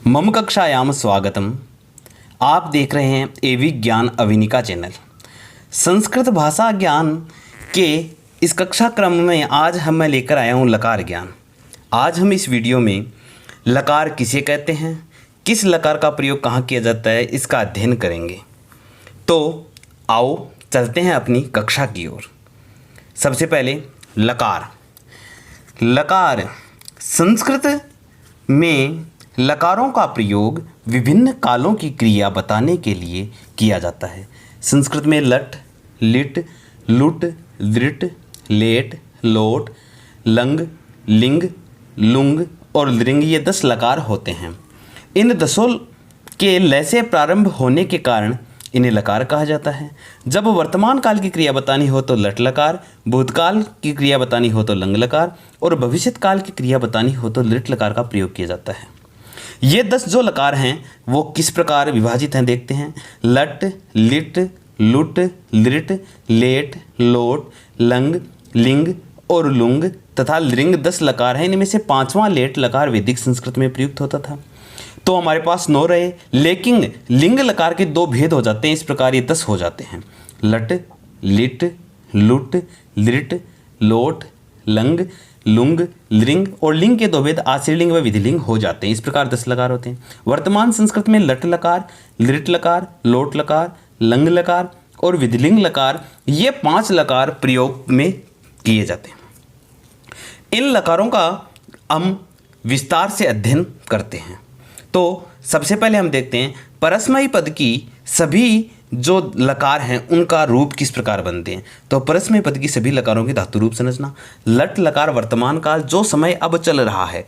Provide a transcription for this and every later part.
मम कक्षायाम स्वागतम। आप देख रहे हैं एवी ज्ञान अविनिका चैनल। संस्कृत भाषा ज्ञान के इस कक्षा क्रम में आज मैं लेकर आया हूँ लकार ज्ञान। आज हम इस वीडियो में लकार किसे कहते हैं, किस लकार का प्रयोग कहाँ किया जाता है, इसका अध्ययन करेंगे। तो आओ चलते हैं अपनी कक्षा की ओर। सबसे पहले लकार। लकार संस्कृत में लकारों का प्रयोग विभिन्न कालों की क्रिया बताने के लिए किया जाता है। संस्कृत में लट, लिट, लुट, दृट, लेट, लोट, लंग, लिंग, लुंग और लृंग ये 10 लकार होते हैं। इन 10 के लय से प्रारंभ होने के कारण इन्हें लकार कहा जाता है। जब वर्तमान काल की क्रिया बतानी हो तो लट लकार, भूतकाल की क्रिया बतानी हो तो लंग लकार और भविष्यत काल की क्रिया बतानी हो तो लिट लकार का प्रयोग किया जाता है। ये 10 जो लकार हैं वो किस प्रकार विभाजित हैं देखते हैं। लट, लिट, लुट, लृट, लेट, लोट, लंग, लिंग और लुंग तथा लृंग 10 लकार हैं। इनमें से 5वां लेट लकार वैदिक संस्कृत में प्रयुक्त होता था। तो हमारे पास 9 रहे, लेकिन लिंग लकार के 2 भेद हो जाते हैं। इस प्रकार ये 10 हो जाते हैं। लट, लिट, लुट, लृट, लोट, लंग, लुंग, लृंग और लिंग के 2 भेद आश्रयलिंग व विधिलिंग हो जाते हैं। इस प्रकार 10 लकार होते हैं। वर्तमान संस्कृत में लट लकार, लृट लकार, लोट लकार, लंग लकार और विधिलिंग लकार ये 5 लकार प्रयोग में किए जाते हैं। इन लकारों का हम विस्तार से अध्ययन करते हैं। तो सबसे पहले हम देखते हैं परस्मयी पद की सभी जो लकार हैं उनका रूप किस प्रकार बनते हैं। तो परस्मयी पद की सभी लकारों की धातु रूप समझना। लट लकार वर्तमान काल जो समय अब चल रहा है,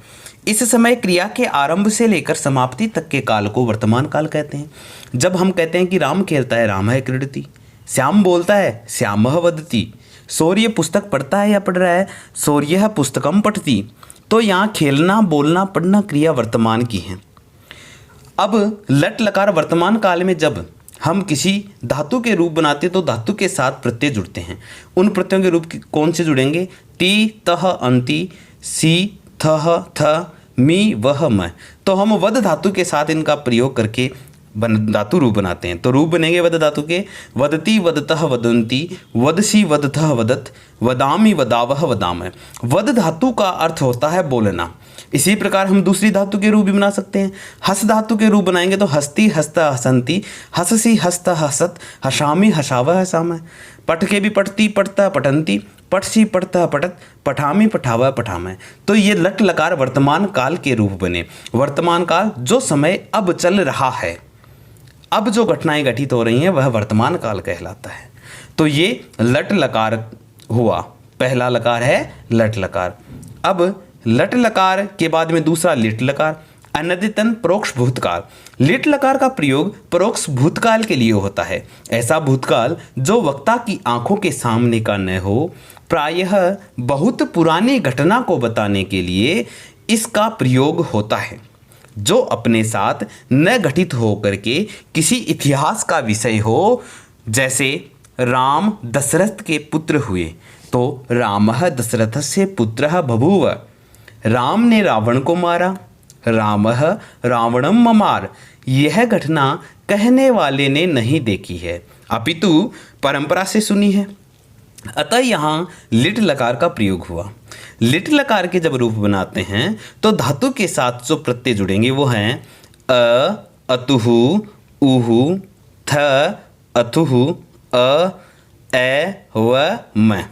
इस समय क्रिया के आरंभ से लेकर समाप्ति तक के काल को वर्तमान काल कहते हैं। जब हम कहते हैं कि राम खेलता है रामः क्रीडति, श्याम बोलता है श्यामः वदति, सौर्य पुस्तक पढ़ता है या पढ़ रहा है सौर्यः पुस्तकम पठति, तो यहाँ खेलना, बोलना, पढ़ना क्रिया वर्तमान की है। अब लट लकार वर्तमान काल में जब हम किसी धातु के रूप बनाते तो धातु के साथ प्रत्यय जुड़ते हैं। उन प्रत्ययों के रूप कौन से जुड़ेंगे? ती, तह, अंति, सी, थह, थ, मी, वह, म। तो हम वद धातु के साथ इनका प्रयोग करके धातु रूप बनाते हैं। तो रूप बनेंगे वद धातु के वदती, वदतः, वदंती, वदसी, वदतः, वदत, वदामी, वदावह, वदामः। वद धातु का अर्थ होता है बोलना। इसी प्रकार हम दूसरी धातु के रूप भी बना सकते हैं। हस धातु के रूप बनाएंगे तो हस्ती, हस्ता, हसंती, हससी, हस्ता, हसत, हसामी, हसावह, हसामः। पठ के भी पठती, पठता, पठंती, पठसी, पठता, पठत, पठामी, पठावह, पठामः। तो ये लट लकार वर्तमान काल के रूप बने। वर्तमान काल जो समय अब चल रहा है, अब जो घटनाएं घटित हो रही हैं वह वर्तमान काल कहलाता है। तो ये लट लकार हुआ। पहला लकार है लट लकार। अब लट लकार के बाद में दूसरा लिट लकार, अनद्यतन परोक्ष भूतकाल। लिट लकार का प्रयोग परोक्ष भूतकाल के लिए होता है। ऐसा भूतकाल जो वक्ता की आंखों के सामने का न हो, प्रायः बहुत पुरानी घटना को बताने के लिए इसका प्रयोग होता है, जो अपने साथ न घटित हो करके किसी इतिहास का विषय हो। जैसे राम दशरथ के पुत्र हुए तो रामः दशरथस्य पुत्रः बभूव। राम ने रावण को मारा, रामः रावणम ममार। यह घटना कहने वाले ने नहीं देखी है, अपितु परंपरा से सुनी है। अतः यहाँ लिट लकार का प्रयोग हुआ। लिट लकार के जब रूप बनाते हैं तो धातु के साथ जो प्रत्यय जुड़ेंगे वो हैं अ, अतुहु, उहु, थ, अथुहु, अ, ए, व, म।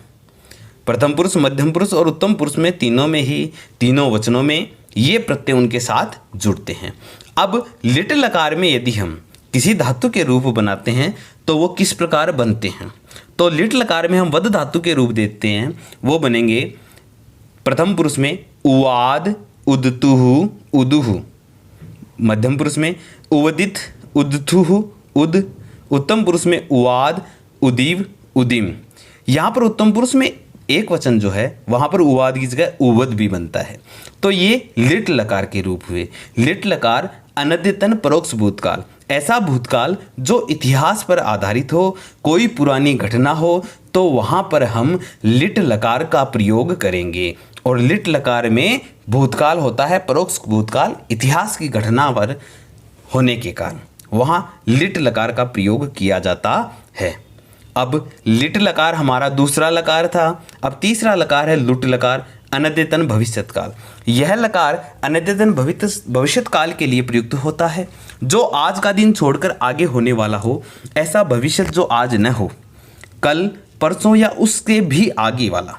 प्रथम पुरुष, मध्यम पुरुष और उत्तम पुरुष में तीनों वचनों में ये प्रत्यय उनके साथ जुड़ते हैं। अब लिट लकार में यदि हम किसी धातु के रूप बनाते हैं तो वो किस प्रकार बनते हैं। तो लिट लकार में हम वद धातु के रूप देते हैं, वो बनेंगे प्रथम पुरुष में उवाद, उदतुहु, उदुहु। मध्यम पुरुष में उवदित, उदथुहु, उद। उत्तम पुरुष में उवाद, उदीव, उदिम। यहाँ पर उत्तम पुरुष में एक वचन जो है वहाँ पर उवाद की जगह उवद भी बनता है। तो ये लिट लकार के रूप हुए। लिट लकार अनद्यतन परोक्ष भूतकाल, ऐसा भूतकाल जो इतिहास पर आधारित हो, कोई पुरानी घटना हो, तो वहाँ पर हम लिट लकार का प्रयोग करेंगे और लिट लकार में भूतकाल होता है परोक्ष भूतकाल, इतिहास की घटना पर होने के कारण वहाँ लिट लकार का प्रयोग किया जाता है। अब लिट लकार हमारा दूसरा लकार था। अब तीसरा लकार है लुट लकार, अनद्यतन भविष्यत काल। यह लकार अनद्यतन भविष्यत काल के लिए प्रयुक्त होता है, जो आज का दिन छोड़कर आगे होने वाला हो, ऐसा भविष्य जो आज न हो, कल परसों या उसके भी आगे वाला।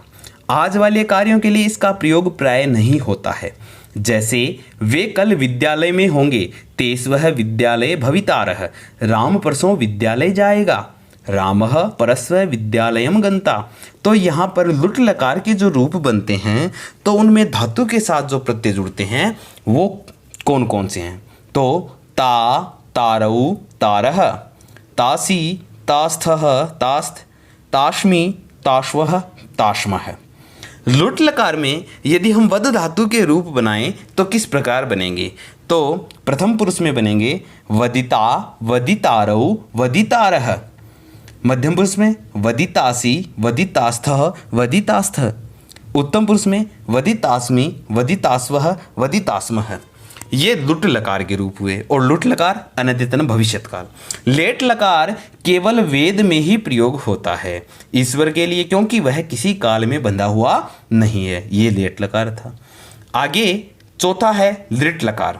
आज वाले कार्यों के लिए इसका प्रयोग प्राय नहीं होता है। जैसे वे कल विद्यालय में होंगे, तेज वह विद्यालय भवितारः, राम परसों विद्यालय जाएगा, रामः परस्व विद्यालयम गंता। तो यहाँ पर लुट लकार के जो रूप बनते हैं तो उनमें धातु के साथ जो प्रत्यय जुड़ते हैं वो कौन कौन से हैं? तो ता, तारऊ, तारः, तासी, तास्थः, तास्थ, ताश्मी, ताश्वः, ताश्मः। लुट लकार में यदि हम वद धातु के रूप बनाएं तो किस प्रकार बनेंगे? तो प्रथम पुरुष में बनेंगे वदिता, वदितारऊ, वदितारः। मध्यम पुरुष में वदितासी, वदितास्थः, वदितास्थः। उत्तम पुरुष में वदितास्मि, वदितास्वः, वदितास्मः। ये लुट लकार के रूप हुए। और लुट लकार अनद्यतन भविष्यत काल। लेट लकार केवल वेद में ही प्रयोग होता है ईश्वर के लिए, क्योंकि वह किसी काल में बंधा हुआ नहीं है। ये लेट लकार था। आगे चौथा है लिट लकार,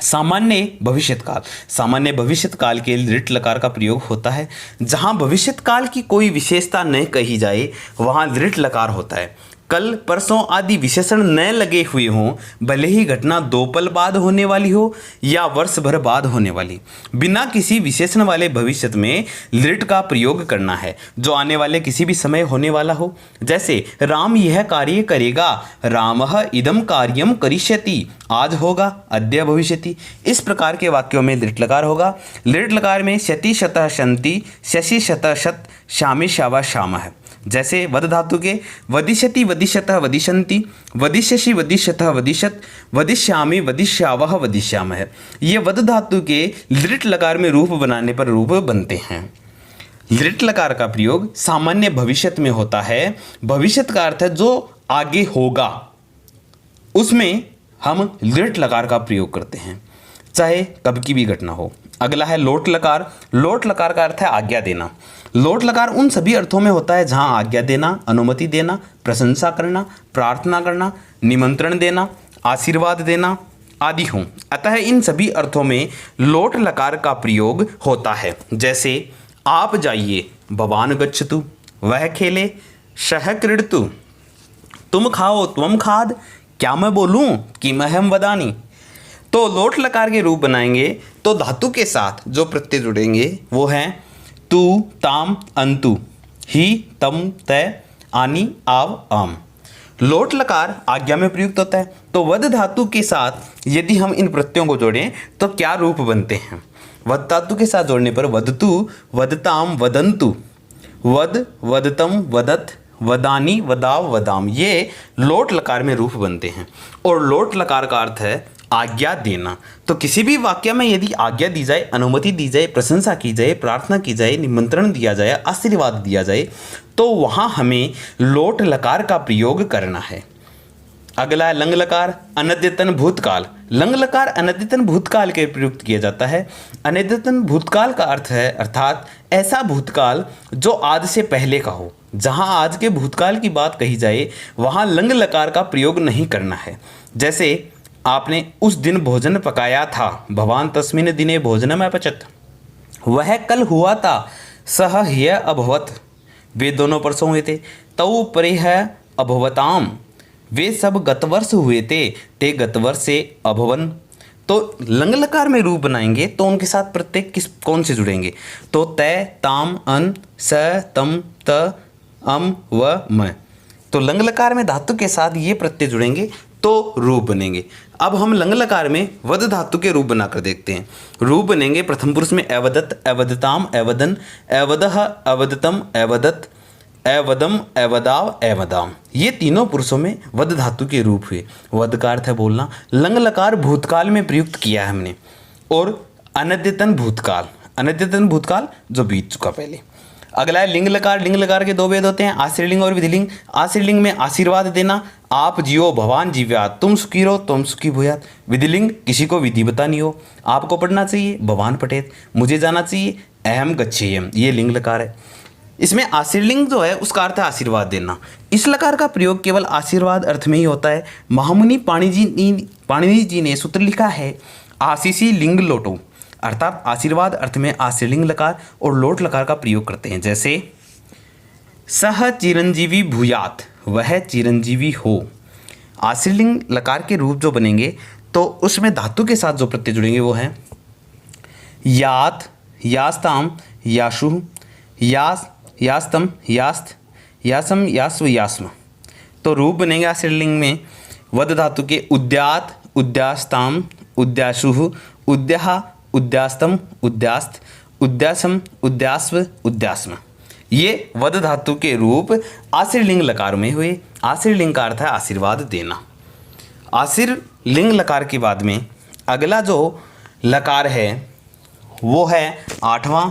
सामान्य भविष्यत काल। सामान्य भविष्यत काल के लिए लिट लकार का प्रयोग होता है। जहाँ भविष्यत काल की कोई विशेषता न कही जाए वहाँ लिट लकार होता है। कल परसों आदि विशेषण न लगे हुए हों, भले ही घटना 2 पल बाद होने वाली हो या वर्ष भर बाद होने वाली, बिना किसी विशेषण वाले भविष्य में लिट का प्रयोग करना है जो आने वाले किसी भी समय होने वाला हो। जैसे राम यह कार्य करेगा, रामः इदम कार्यम करिष्यति, आज होगा, अद्य भविष्यति। इस प्रकार के वाक्यों में लिट लकार होगा। लिट लकार में शति शतः शन्ति, शशि शतः शत, शामी शावा शामः। जैसे वद धातु के वदिष्यति, वदिष्यतः, वदिष्यन्ति, वदिष्यसि, वदिष्यतः, वदिष्यत, वदिष्यामि, वदिष्यावः, वदिष्यामः। ये वद धातु के लिट लकार में रूप बनाने पर रूप बनते हैं। लिट लकार का प्रयोग सामान्य भविष्यत में होता है। भविष्यत का अर्थ है जो आगे होगा, उसमें हम लिट लकार का प्रयोग करते हैं, चाहे कब की भी घटना हो। अगला है लोट लकार। लोट लकार का अर्थ है आज्ञा देना। लोट लकार उन सभी अर्थों में होता है जहां आज्ञा देना, अनुमति देना, प्रशंसा करना, प्रार्थना करना, निमंत्रण देना, आशीर्वाद देना आदि हों। अतः इन सभी अर्थों में लोट लकार का प्रयोग होता है। जैसे आप जाइए, भवान गच्छतु, वह खेले, सह क्रीडतु, तुम खाओ, त्वम खाद, क्या मैं बोलूं कि मह्यम वदानी। तो लोट लकार के रूप बनाएंगे तो धातु के साथ जो प्रत्यय जुड़ेंगे वो हैं तू, ताम, अंतु, ही, तम, तय, आनी, आव, आम। लोट लकार आज्ञा में प्रयुक्त होता है। तो वद धातु के साथ यदि हम इन प्रत्ययों को जोड़ें तो क्या रूप बनते हैं? वद धातु के साथ जोड़ने पर वदतु, वदताम, वदंतु, वद, वदतम, वदत, वदानी, वदाव, वदाम। ये लोट लकार में रूप बनते हैं। और लोट लकार का अर्थ है आज्ञा देना। तो किसी भी वाक्य में यदि आज्ञा दी जाए, अनुमति दी जाए, प्रशंसा की जाए, प्रार्थना की जाए, निमंत्रण दिया जाए, आशीर्वाद दिया जाए, तो वहाँ हमें लोट लकार का प्रयोग करना है। अगला है लंग लकार, अनद्यतन भूतकाल। लंग लकार अनद्यतन भूतकाल के प्रयुक्त किया जाता है। अनद्यतन भूतकाल का अर्थ है अर्थात ऐसा भूतकाल जो आज से पहले का हो। जहाँ आज के भूतकाल की बात कही जाए वहाँ लंग लकार का प्रयोग नहीं करना है। जैसे आपने उस दिन भोजन पकाया था, भवान तस्मिन् दिने भोजनम अपचत, वह कल हुआ था, सह ह्य अभवत, वे दोनों परसों हुए थे, तौ परेह अभवताम, वे सब गतवर्ष हुए थे, ते गतवर्ष से अभवन। तो लंग लकार में रूप बनाएंगे तो उनके साथ प्रत्येक कौन से जुड़ेंगे? तो तय, ताम, अन, स, तम, त, अम, व, म। तो लंग लकार में धातु के साथ ये प्रत्यय जुड़ेंगे तो रूप बनेंगे। अब हम लंग लकार में वद धातु के रूप बनाकर देखते हैं। रूप बनेंगे प्रथम पुरुष में अवदत, अवदताम, अवदन, अवदह, अवदतम, अवदत, अवदम, अवदाव, अवदाम। ये तीनों पुरुषों में वद धातु के रूप हुए। वद का अर्थ है बोलना। लंग लकार भूतकाल में प्रयुक्त किया है हमने। और अनद्यतन भूतकाल, अनद्यतन भूतकाल जो बीत चुका पहले। अगला है लिंग लकार। लिंग लकार के दो भेद होते हैं, आश्रयलिंग और विधिलिंग। आश्रयलिंग में आशीर्वाद देना, आप जियो भगवान जीव्यात, तुम सुखी रहो तुम सुखी भूयात। विधिलिंग किसी को विधि बतानी हो, आपको पढ़ना चाहिए भगवान पठेत, मुझे जाना चाहिए अहम गच्छेयम, ये लिंग लकार है। इसमें आशीर्लिंग जो है उसका अर्थ है आशीर्वाद देना। इस लकार का प्रयोग केवल आशीर्वाद अर्थ में ही होता है। महामुनि पाणिनि जी ने सूत्र लिखा है आशीषी लिंग लोटो, अर्थात आशीर्वाद अर्थ में आशीर्लिंग लकार और लोट लकार का प्रयोग करते हैं। जैसे सह चिरंजीवी भूयात, वह चिरंजीवी हो। आशीर्लिंग लकार के रूप जो बनेंगे तो उसमें धातु के साथ जो प्रत्यय जुड़ेंगे वो हैं यात, यास्ताम, याशु, यास, यास्तम, यास्त, यासम, यास्व, यास्म। तो रूप बनेंगे आशीर्लिंग में वद धातु के उद्यात, उद्यास्ताम, उद्याशु, उद्याहा, उद्यास्तम, उद्यास्त, उद्यासम, उद्यास्व, उद्यास्म। ये वद धातु के रूप आशीर्लिंग लकार में हुए। आशीर्लिंग का अर्थ है आशीर्वाद देना। आशीर्लिंग लकार के बाद में अगला जो लकार है वो है आठवां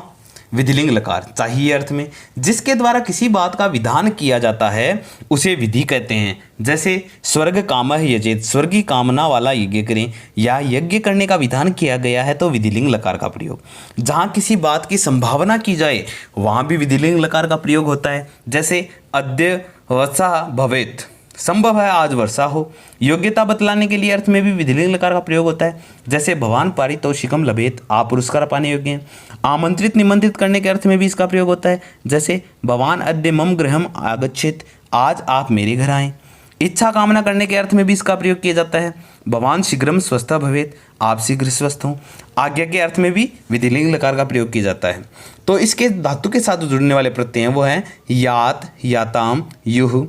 विधिलिंग लकार, चाहिए अर्थ में, जिसके द्वारा किसी बात का विधान किया जाता है उसे विधि कहते हैं। जैसे स्वर्ग कामः यजेत, स्वर्गीय कामना वाला यज्ञ करें, या यज्ञ करने का विधान किया गया है तो विधिलिंग लकार का प्रयोग। जहाँ किसी बात की संभावना की जाए वहाँ भी विधिलिंग लकार का प्रयोग होता है। जैसे अद्य वर्षा भवेत, संभव है आज वर्षा हो। योग्यता बतलाने के लिए अर्थ में भी विधिलिंग लकार का प्रयोग होता है। जैसे भवान पारितोषिकम लभेत, आप पुरस्कार पाने योग्य हैं। आमंत्रित निमंत्रित करने के अर्थ में भी इसका प्रयोग होता है। जैसे भवान अद्य मम गृहम आगच्छेत, आज आप मेरे घर आएँ। इच्छा कामना करने के अर्थ में भी इसका प्रयोग किया जाता है। भवान शीघ्रम स्वस्थ भवेत, आप शीघ्र स्वस्थ हों। आज्ञा के अर्थ में भी विधिलिंग लकार का प्रयोग किया जाता है। तो इसके धातु के साथ जुड़ने वाले प्रत्यय हैं वो हैं यात, याताम, युह,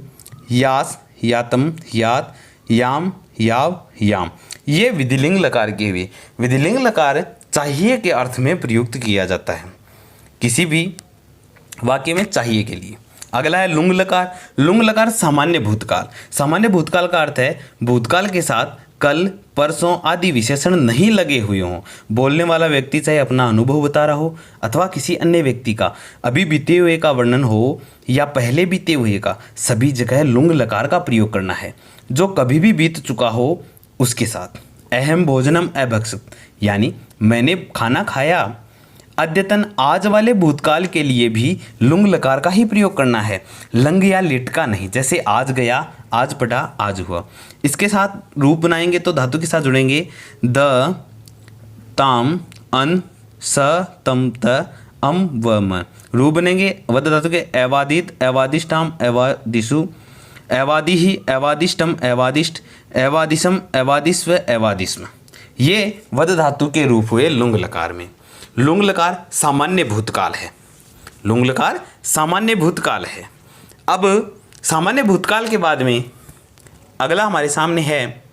यास, यातम, यात, याम, याव, याम। ये विधिलिंग लकार के हुए। विधिलिंग लकार चाहिए के अर्थ में प्रयुक्त किया जाता है किसी भी वाक्य में चाहिए के लिए। अगला है लुंग लकार। लुंग लकार सामान्य भूतकाल। सामान्य भूतकाल का अर्थ है भूतकाल के साथ कल, परसों आदि विशेषण नहीं लगे हुए हों। बोलने वाला व्यक्ति चाहे अपना अनुभव बता रहा हो अथवा किसी अन्य व्यक्ति का अभी बीते हुए का वर्णन हो या पहले बीते हुए का, सभी जगह लुंग लकार का प्रयोग करना है। जो कभी भी बीत चुका हो उसके साथ। अहम भोजनम अभक्षित, यानी मैंने खाना खाया। अद्यतन आज वाले भूतकाल के लिए भी लुंग लकार का ही प्रयोग करना है, लंग या लेट का नहीं। जैसे आज गया, आज पढ़ा, आज हुआ। इसके साथ रूप बनाएंगे तो धातु के साथ जुड़ेंगे द, ताम, अन, स, तम, त, अम, व, म। रूप बनेंगे वद धातु के एवादित, एवादिष्टाम, एवादिशु, एवादिहि, एवादिष्टम, एवादिष्ट, एवादिशम, एवादिस्व, एवादिस्म। ये वद धातु के रूप हुए लुंग लकार में। लुंग लकार सामान्य भूतकाल है। लुंग लकार सामान्य भूतकाल है। अब सामान्य भूतकाल के बाद में अगला हमारे सामने है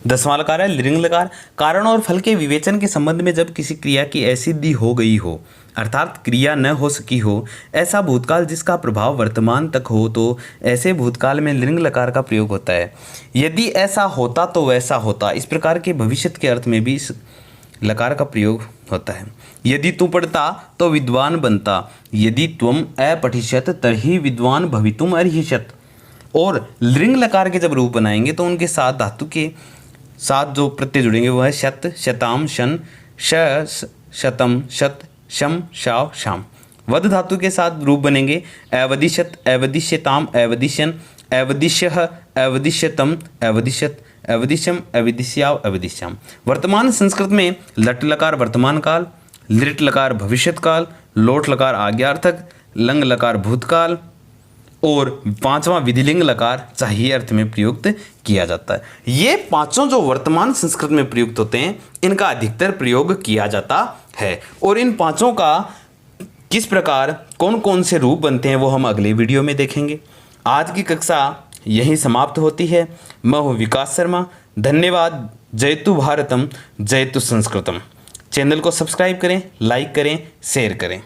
दसवां लकार है लिंग लकार। कारण और फल के विवेचन के संबंध में जब किसी क्रिया की असिद्धि हो गई हो, अर्थात क्रिया न हो सकी हो, ऐसा भूतकाल जिसका प्रभाव वर्तमान तक हो, तो ऐसे भूतकाल में लिंग लकार का प्रयोग होता है। यदि ऐसा होता तो वैसा होता, इस प्रकार के भविष्य के अर्थ में भी इस लकार का प्रयोग होता है। यदि तू पढ़ता तो विद्वान बनता, यदि त्वम अपठिष्यत तर्हि विद्वान भवितुम अर्हिष्यत। और लिंग लकार के जब रूप बनाएंगे तो उनके साथ धातु के साथ जो प्रत्यय जुड़ेंगे वो है शत, शताम, शन, श, शतम, शत, शम, शाव, शाम। वद धातु के साथ रूप बनेंगे अवदिशत, अवदिश्यताम, अवदिश्यन, अवदिश्यः, अवदिश्यतम, अवदिश्यत, अवदिश्यम, अवदिश्याव, अवदिश्याम। वर्तमान संस्कृत में लट लकार वर्तमान काल, लिट लकार भविष्यत काल, लोट लकार आज्ञार्थक, लंग लकार भूतकाल और पांचवां विधिलिंग लकार चाहिए अर्थ में प्रयुक्त किया जाता है। ये पांचों जो वर्तमान संस्कृत में प्रयुक्त होते हैं इनका अधिकतर प्रयोग किया जाता है। और इन पांचों का किस प्रकार कौन कौन से रूप बनते हैं वो हम अगले वीडियो में देखेंगे। आज की कक्षा यहीं समाप्त होती है। मैं हूँ विकास शर्मा। धन्यवाद। जयतु भारतम जयतु संस्कृतम। चैनल को सब्सक्राइब करें, लाइक करें, शेयर करें।